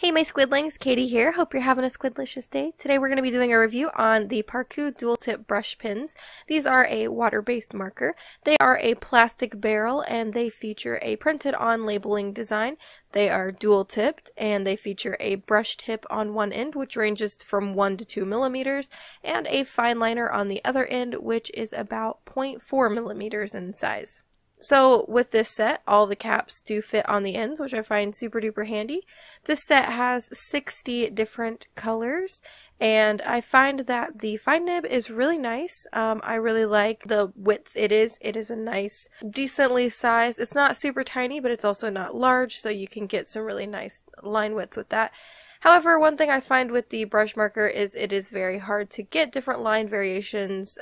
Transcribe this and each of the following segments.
Hey my Squidlings, Katie here. Hope you're having a squidlicious day. Today we're going to be doing a review on the Parkoo dual tip brush pens. These are a water-based marker. They are a plastic barrel and they feature a printed on labeling design. They are dual tipped and they feature a brush tip on one end which ranges from 1 to 2 millimeters and a fine liner on the other end which is about 0.4 millimeters in size. So with this set, all the caps do fit on the ends, which I find super duper handy. This set has 60 different colors, and I find that the fine nib is really nice. I really like the width it is. It is a nice, decently sized. It's not super tiny, but it's also not large, so you can get some really nice line width with that. However, one thing I find with the brush marker is it is very hard to get different line variations,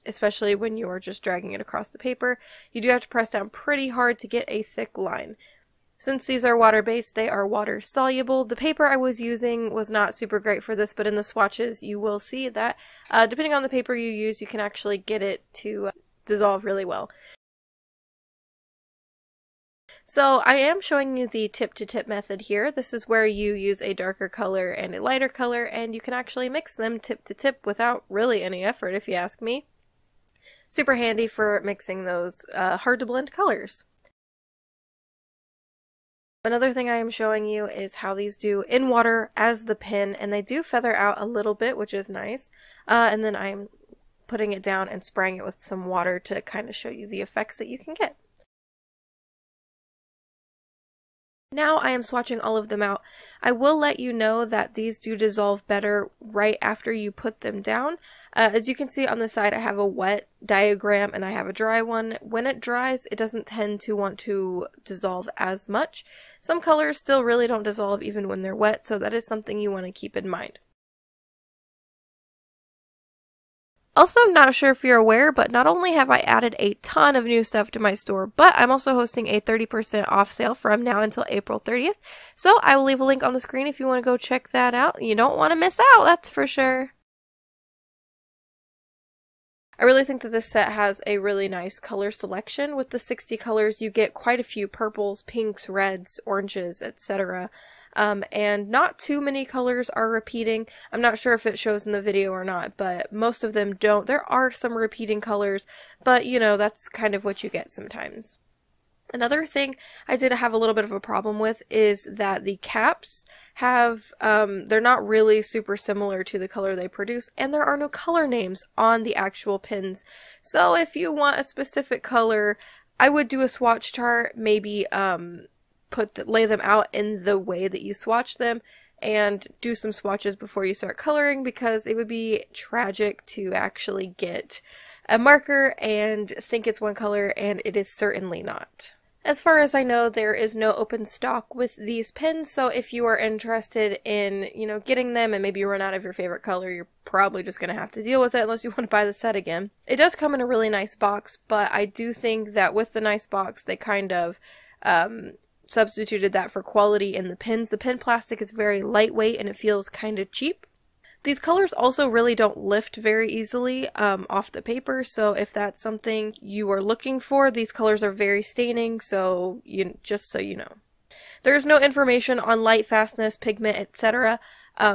especially when you are just dragging it across the paper. You do have to press down pretty hard to get a thick line. Since these are water-based, they are water soluble. The paper I was using was not super great for this, but in the swatches you will see that depending on the paper you use, you can actually get it to dissolve really well. So I am showing you the tip-to-tip method here. This is where you use a darker color and a lighter color, and you can actually mix them tip-to-tip without really any effort, if you ask me. Super handy for mixing those hard-to-blend colors. Another thing I am showing you is how these do in water as the pen, and they do feather out a little bit, which is nice. And then I'm putting it down and spraying it with some water to kind of show you the effects that you can get. Now I am swatching all of them out. I will let you know that these do dissolve better right after you put them down. As you can see on the side, I have a wet diagram and I have a dry one. When it dries, it doesn't tend to want to dissolve as much. Some colors still really don't dissolve even when they're wet, so that is something you want to keep in mind. Also, not sure if you're aware, but not only have I added a ton of new stuff to my store, but I'm also hosting a 30% off sale from now until April 30th. So I will leave a link on the screen if you want to go check that out. You don't want to miss out, that's for sure. I really think that this set has a really nice color selection. With the 60 colors, you get quite a few purples, pinks, reds, oranges, etc. And not too many colors are repeating. I'm not sure if it shows in the video or not, but most of them don't. There are some repeating colors, but you know, that's kind of what you get sometimes. Another thing I did have a little bit of a problem with is that the caps have, they're not really super similar to the color they produce, and there are no color names on the actual pens. So if you want a specific color, I would do a swatch chart, maybe, lay them out in the way that you swatch them and do some swatches before you start coloring, because it would be tragic to actually get a marker and think it's one color and it is certainly not. As far as I know, there is no open stock with these pens, so if you are interested in, getting them and maybe you run out of your favorite color, you're probably just going to have to deal with it unless you want to buy the set again. It does come in a really nice box, but I do think that with the nice box, they kind of substituted that for quality in the pens. The pen plastic is very lightweight and it feels kind of cheap. These colors also really don't lift very easily off the paper, so if that's something you are looking for, these colors are very staining, so just so you know. There's no information on light fastness, pigment, etc.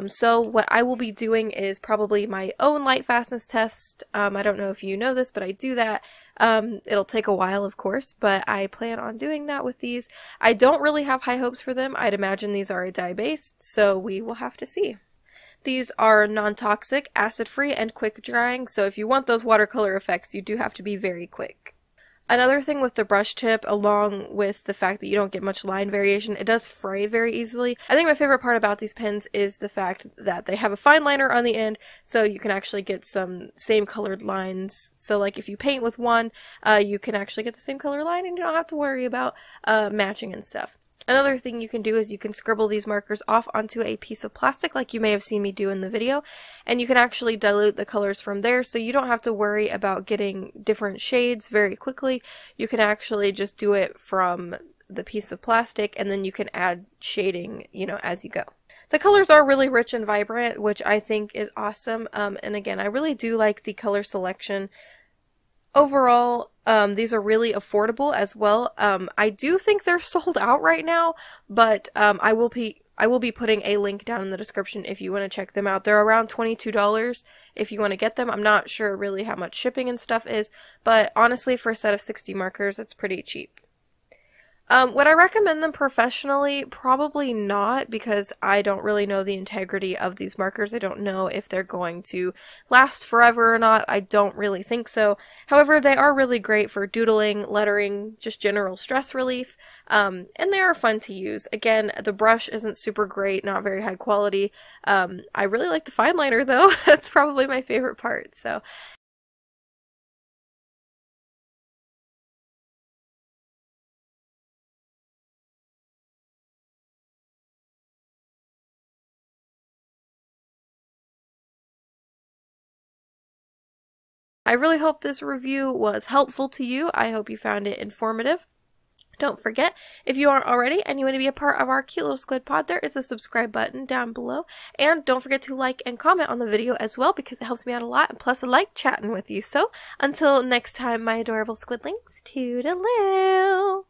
So what I will be doing is probably my own light fastness test. I don't know if you know this, but I do that. It'll take a while, of course, but I plan on doing that with these. I don't really have high hopes for them. I'd imagine these are a dye-based, so we will have to see. These are non-toxic, acid-free, and quick drying, so if you want those watercolor effects, you do have to be very quick. Another thing with the brush tip, along with the fact that you don't get much line variation, it does fray very easily. I think my favorite part about these pens is the fact that they have a fine liner on the end, so you can actually get some same colored lines. So like if you paint with one, you can actually get the same color line and you don't have to worry about matching and stuff. Another thing you can do is you can scribble these markers off onto a piece of plastic like you may have seen me do in the video, and you can actually dilute the colors from there, so you don't have to worry about getting different shades very quickly. You can actually just do it from the piece of plastic, and then you can add shading, as you go. The colors are really rich and vibrant, which I think is awesome, and again, I really do like the color selection. Overall, these are really affordable as well. I do think they're sold out right now, but I will be I will be putting a link down in the description if you want to check them out. They're around $22 if you want to get them. I'm not sure really how much shipping and stuff is, but honestly for a set of 60 markers, it's pretty cheap. Would I recommend them professionally? Probably not, because I don't really know the integrity of these markers. I don't know if they're going to last forever or not. I don't really think so. However, they are really great for doodling, lettering, just general stress relief, and they are fun to use. Again, the brush isn't super great, not very high quality. I really like the fine liner though. That's probably my favorite part, so. I really hope this review was helpful to you. I hope you found it informative. Don't forget, if you aren't already and you want to be a part of our cute little squid pod, there is a subscribe button down below. And don't forget to like and comment on the video as well, because it helps me out a lot. And plus, I like chatting with you. So, until next time, my adorable squidlings, toodaloo!